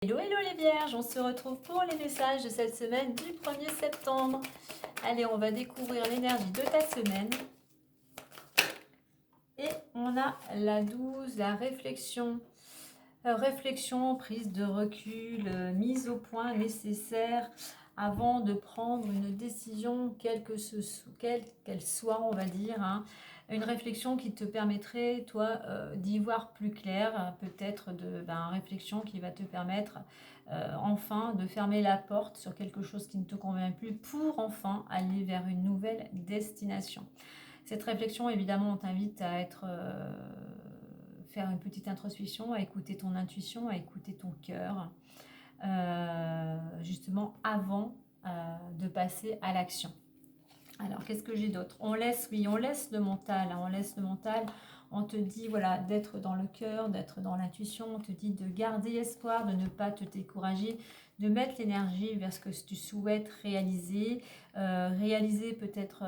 Hello, hello les vierges, on se retrouve pour les messages de cette semaine du 1er septembre. Allez, on va découvrir l'énergie de ta semaine. Et on a la 12, la réflexion. Réflexion, prise de recul, mise au point nécessaire avant de prendre une décision, quelle qu'elle soit, on va dire. Une réflexion qui te permettrait, toi, d'y voir plus clair, peut-être une réflexion qui va te permettre enfin de fermer la porte sur quelque chose qui ne te convient plus pour enfin aller vers une nouvelle destination. Cette réflexion, évidemment, on t'invite à faire une petite introspection, à écouter ton intuition, à écouter ton cœur, justement avant de passer à l'action. Alors, qu'est-ce que j'ai d'autre? On laisse le mental, on laisse le mental. On te dit, voilà, d'être dans le cœur, d'être dans l'intuition. On te dit de garder espoir, de ne pas te décourager, de mettre l'énergie vers ce que tu souhaites réaliser. Réaliser peut-être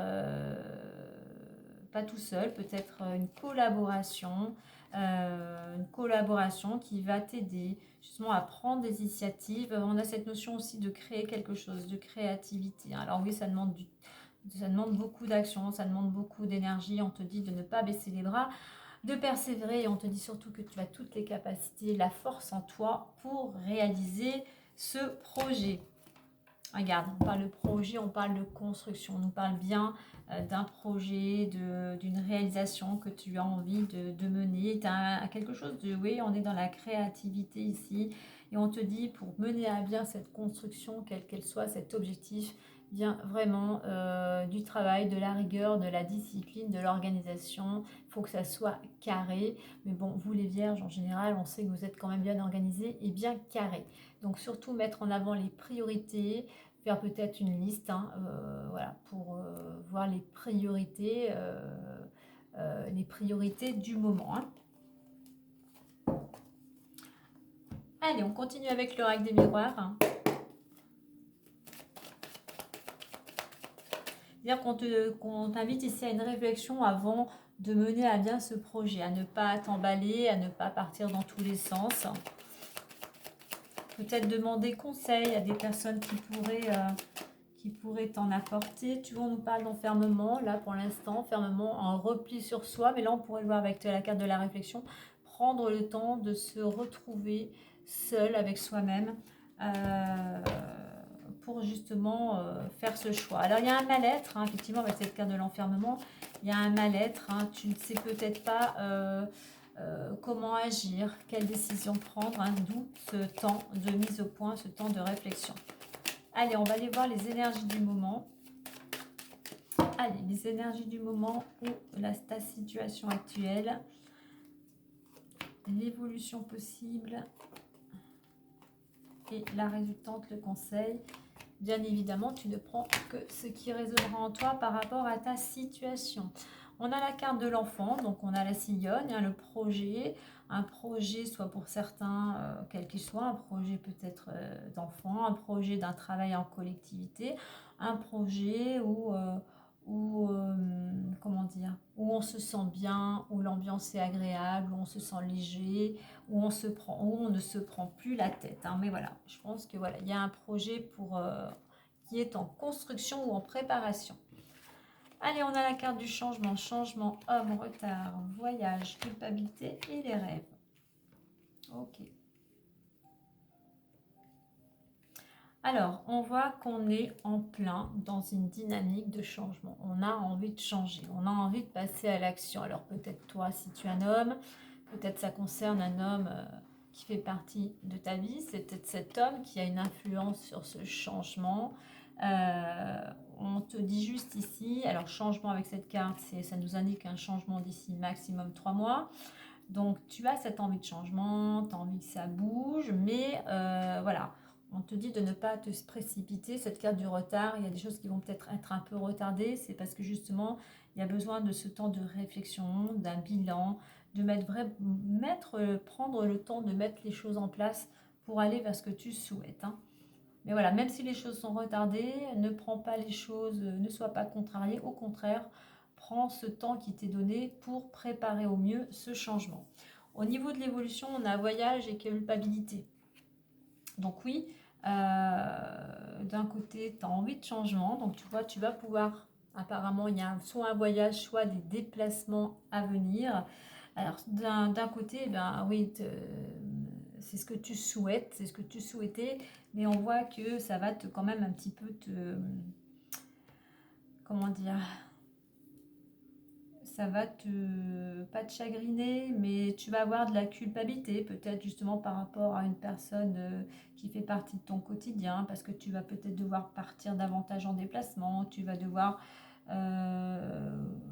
pas tout seul, peut-être une collaboration qui va t'aider justement à prendre des initiatives. On a cette notion aussi de créer quelque chose, de créativité. Alors oui, ça demande beaucoup d'action, ça demande beaucoup d'énergie. On te dit de ne pas baisser les bras, de persévérer, et on te dit surtout que tu as toutes les capacités, la force en toi pour réaliser ce projet. Regarde, on parle de projet, on parle de construction, on nous parle bien d'un projet, d'une réalisation que tu as envie de mener. Tu as quelque chose de... Oui, on est dans la créativité ici. Et on te dit, pour mener à bien cette construction, quelle qu'elle soit, cet objectif, vient vraiment du travail, de la rigueur, de la discipline, de l'organisation. Il faut que ça soit carré. Mais bon, vous les vierges, en général, on sait que vous êtes quand même bien organisés et bien carrés. Donc surtout mettre en avant les priorités, faire peut-être une liste, voilà, pour voir les priorités du moment. Allez, on continue avec l'oracle des miroirs. C'est-à-dire qu'on t'invite ici à une réflexion avant de mener à bien ce projet, à ne pas t'emballer, à ne pas partir dans tous les sens. Peut-être demander conseil à des personnes qui pourraient t'en apporter. Tu vois, on nous parle d'enfermement, là pour l'instant, enfermement en repli sur soi, mais là on pourrait le voir avec la carte de la réflexion, prendre le temps de se retrouver seul avec soi-même pour justement faire ce choix. Alors il y a un mal-être, effectivement avec cette carte de l'enfermement, il y a un mal-être, tu ne sais peut-être pas comment agir, quelle décision prendre, d'où ce temps de mise au point, ce temps de réflexion. Allez, on va aller voir les énergies du moment. Allez, les énergies du moment ou ta situation actuelle. L'évolution possible. Et la résultante, le conseil. Bien évidemment, tu ne prends que ce qui résonnera en toi par rapport à ta situation. On a la carte de l'enfant, donc on a la cigogne, le projet. Un projet, soit pour certains, quel qu'il soit, un projet peut-être d'enfant, un projet d'un travail en collectivité, un projet comment dire, où on se sent bien, où l'ambiance est agréable, où on se sent léger, où on ne se prend plus la tête. Mais voilà, je pense que voilà, il y a un projet qui est en construction ou en préparation. Allez, on a la carte du changement. Changement, homme, retard, voyage, culpabilité et les rêves. Ok. Alors, on voit qu'on est en plein dans une dynamique de changement. On a envie de changer, on a envie de passer à l'action. Alors peut-être toi, si tu es un homme, peut-être ça concerne un homme qui fait partie de ta vie. C'est peut-être cet homme qui a une influence sur ce changement. On te dit juste ici, alors changement avec cette carte, ça nous indique un changement d'ici maximum 3 mois. Donc tu as cette envie de changement, tu as envie que ça bouge, mais voilà, on te dit de ne pas te précipiter. Cette carte du retard, il y a des choses qui vont peut-être être un peu retardées, c'est parce que justement, il y a besoin de ce temps de réflexion, d'un bilan, de prendre le temps de mettre les choses en place pour aller vers ce que tu souhaites. Mais voilà, même si les choses sont retardées, ne prends pas les choses, ne sois pas contrarié, au contraire, prends ce temps qui t'est donné pour préparer au mieux ce changement. Au niveau de l'évolution, on a voyage et culpabilité. Donc oui, d'un côté, tu as envie de changement. Donc tu vois, tu vas pouvoir, apparemment, il y a soit un voyage, soit des déplacements à venir. Alors d'un côté, ben oui, c'est ce que tu souhaites, c'est ce que tu souhaitais, mais on voit que ça va te quand même un petit peu te, comment dire, ça va te, pas te chagriner, mais tu vas avoir de la culpabilité, peut-être justement par rapport à une personne qui fait partie de ton quotidien, parce que tu vas peut-être devoir partir davantage en déplacement, tu vas devoir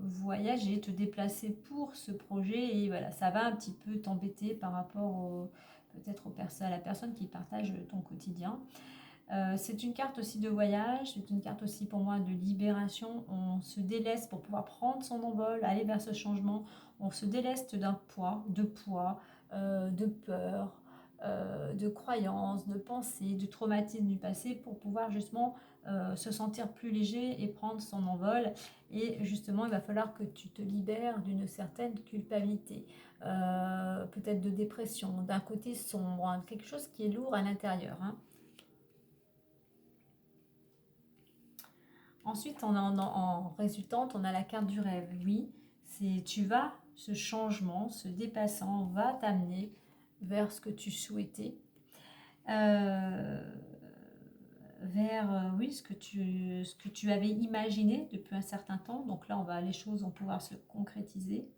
voyager, te déplacer pour ce projet, et voilà, ça va un petit peu t'embêter par rapport peut-être à la personne qui partage ton quotidien. C'est une carte aussi de voyage, c'est une carte aussi pour moi de libération. On se déleste pour pouvoir prendre son envol, aller vers ce changement. On se déleste d'un poids, de peur, de croyances, de pensées, de traumatismes du passé pour pouvoir justement se sentir plus léger et prendre son envol. Et justement, il va falloir que tu te libères d'une certaine culpabilité, peut-être de dépression, d'un côté sombre, hein, quelque chose qui est lourd à l'intérieur, hein. Ensuite, en résultante, on a la carte du rêve. Oui, c'est ce changement, ce dépassant va t'amener vers ce que tu souhaitais, euh, vers oui, ce que tu avais imaginé depuis un certain temps. Donc là, les choses vont pouvoir se concrétiser.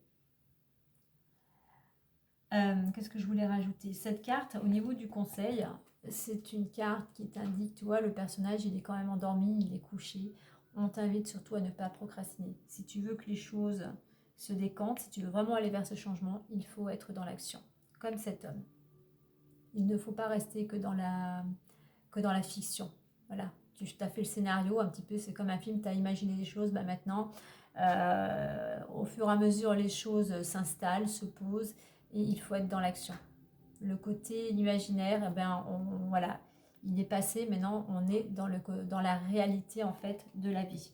Qu'est-ce que je voulais rajouter? Cette carte, au niveau du conseil, c'est une carte qui t'indique, tu vois, le personnage, il est quand même endormi, il est couché. On t'invite surtout à ne pas procrastiner. Si tu veux que les choses se décantent, si tu veux vraiment aller vers ce changement, il faut être dans l'action, comme cet homme. Il ne faut pas rester que dans la fiction. Voilà, tu as fait le scénario un petit peu, c'est comme un film, tu as imaginé des choses, bah maintenant, au fur et à mesure, les choses s'installent, se posent, et il faut être dans l'action. Le côté imaginaire, eh ben, voilà, il est passé, maintenant on est dans la réalité en fait de la vie.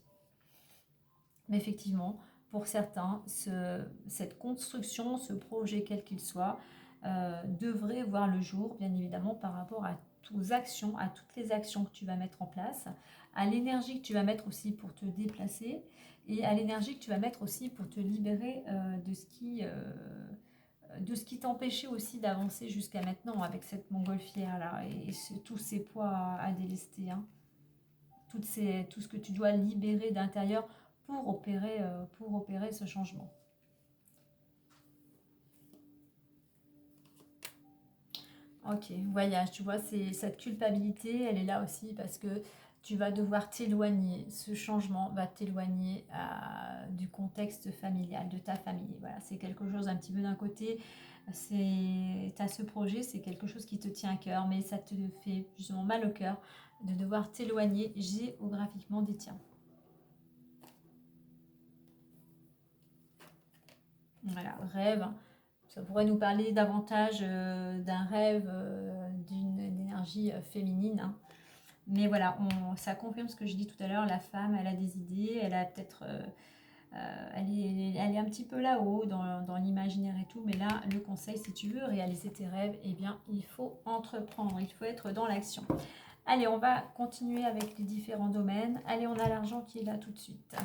Mais effectivement, pour certains, cette construction, ce projet quel qu'il soit, devrait voir le jour, bien évidemment, par rapport à tes actions, à toutes les actions que tu vas mettre en place, à l'énergie que tu vas mettre aussi pour te déplacer et à l'énergie que tu vas mettre aussi pour te libérer de ce qui t'empêchait aussi d'avancer jusqu'à maintenant avec cette montgolfière là et tous ces poids à délester, hein. Tout ce que tu dois libérer d'intérieur pour opérer ce changement. Ok, voyage, tu vois, c'est cette culpabilité, elle est là aussi parce que tu vas devoir t'éloigner, ce changement va t'éloigner du contexte familial, de ta famille. Voilà, c'est quelque chose un petit peu d'un côté, tu as ce projet, c'est quelque chose qui te tient à cœur, mais ça te fait justement mal au cœur de devoir t'éloigner géographiquement des tiens. Voilà, rêve. Ça pourrait nous parler davantage d'un rêve, d'une énergie féminine, hein. Mais voilà, ça confirme ce que je dis tout à l'heure, la femme, elle a des idées, elle a peut-être... elle est un petit peu là-haut dans l'imaginaire et tout, mais là, le conseil, si tu veux réaliser tes rêves, eh bien, il faut entreprendre, il faut être dans l'action. Allez, on va continuer avec les différents domaines. Allez, on a l'argent qui est là tout de suite.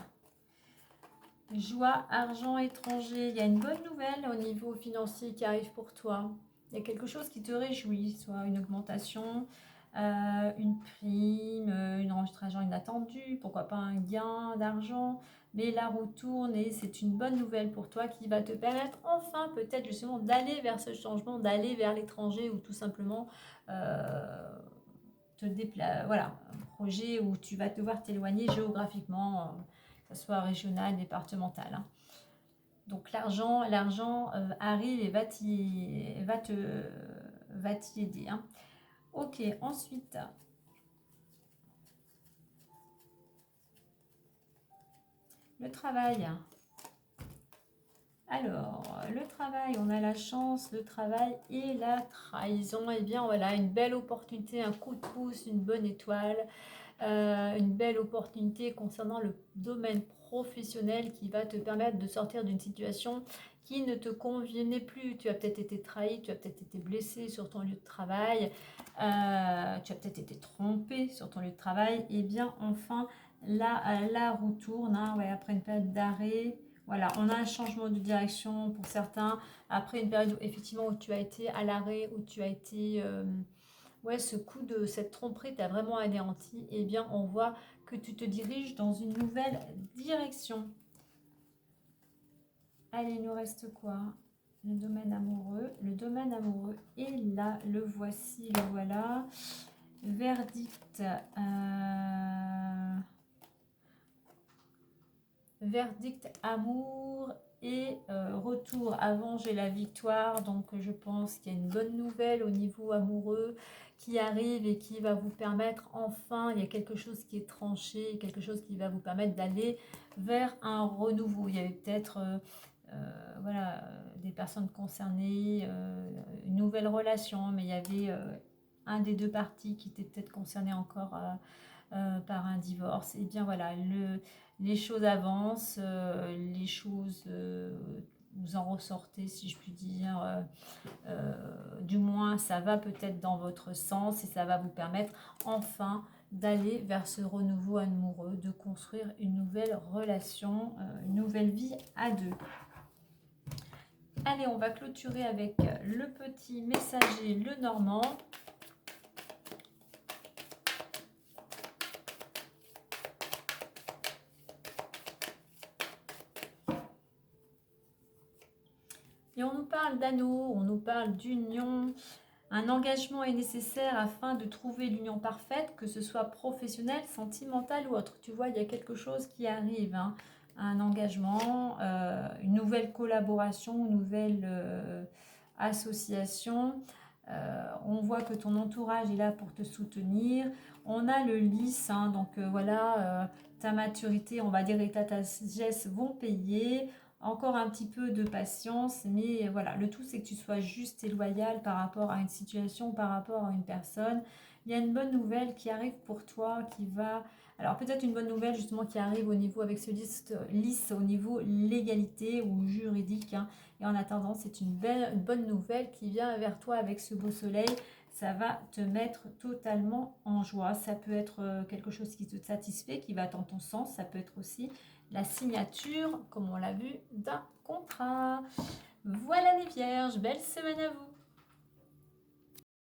Joie, argent étranger. Il y a une bonne nouvelle au niveau financier qui arrive pour toi. Il y a quelque chose qui te réjouit, soit une augmentation, une prime, une rentrée d'argent inattendue, pourquoi pas un gain d'argent. Mais la roue tourne et c'est une bonne nouvelle pour toi qui va te permettre enfin peut-être justement d'aller vers ce changement, d'aller vers l'étranger ou tout simplement te déplacer. Voilà, un projet où tu vas devoir t'éloigner géographiquement, que ce soit régional, départemental, hein. Donc l'argent arrive et va t'y aider, hein. Ok, ensuite, le travail. Alors, le travail, on a la chance, le travail et la trahison. Eh bien, voilà, une belle opportunité, un coup de pouce, une bonne étoile. une belle opportunité concernant le domaine professionnel qui va te permettre de sortir d'une situation qui ne te convenait plus. Tu as peut-être été trahi, tu as peut-être été blessé sur ton lieu de travail, tu as peut-être été trompé sur ton lieu de travail. Et bien enfin, là, la roue tourne, hein, ouais, après une période d'arrêt. Voilà, on a un changement de direction pour certains. Après une période où, effectivement, où tu as été à l'arrêt, où tu as été... ouais, ce coup de cette tromperie t'a vraiment anéanti. Eh bien, on voit que tu te diriges dans une nouvelle direction. Allez, il nous reste quoi? Le domaine amoureux. Le domaine amoureux est là. Le voici, le voilà. Verdict. Verdict amour et retour. Avant, j'ai la victoire. Donc, je pense qu'il y a une bonne nouvelle au niveau amoureux qui arrive et qui va vous permettre enfin, il y a quelque chose qui est tranché, quelque chose qui va vous permettre d'aller vers un renouveau. Il y avait peut-être voilà, des personnes concernées, une nouvelle relation, mais il y avait un des deux parties qui était peut-être concerné encore par un divorce. Et bien voilà, les choses avancent, les choses vous en ressortez, si je puis dire, du moins ça va peut-être dans votre sens et ça va vous permettre enfin d'aller vers ce renouveau amoureux, de construire une nouvelle relation, une nouvelle vie à deux. Allez, on va clôturer avec le petit messager, le Normand. Et on nous parle d'anneau, on nous parle d'union. Un engagement est nécessaire afin de trouver l'union parfaite, que ce soit professionnel, sentimental ou autre. Tu vois, il y a quelque chose qui arrive, hein. Un engagement, une nouvelle collaboration, une nouvelle association. On voit que ton entourage est là pour te soutenir. On a le lys, hein, donc voilà, ta maturité, on va dire, et ta sagesse vont payer. Encore un petit peu de patience, mais voilà, le tout c'est que tu sois juste et loyal par rapport à une situation, par rapport à une personne. Il y a une bonne nouvelle qui arrive pour toi, qui va... Alors peut-être une bonne nouvelle justement qui arrive au niveau, avec ce lys au niveau légalité ou juridique, hein. Et en attendant, c'est une bonne nouvelle qui vient vers toi avec ce beau soleil. Ça va te mettre totalement en joie. Ça peut être quelque chose qui te satisfait, qui va dans ton sens. Ça peut être aussi la signature, comme on l'a vu, d'un contrat. Voilà les vierges, belle semaine à vous!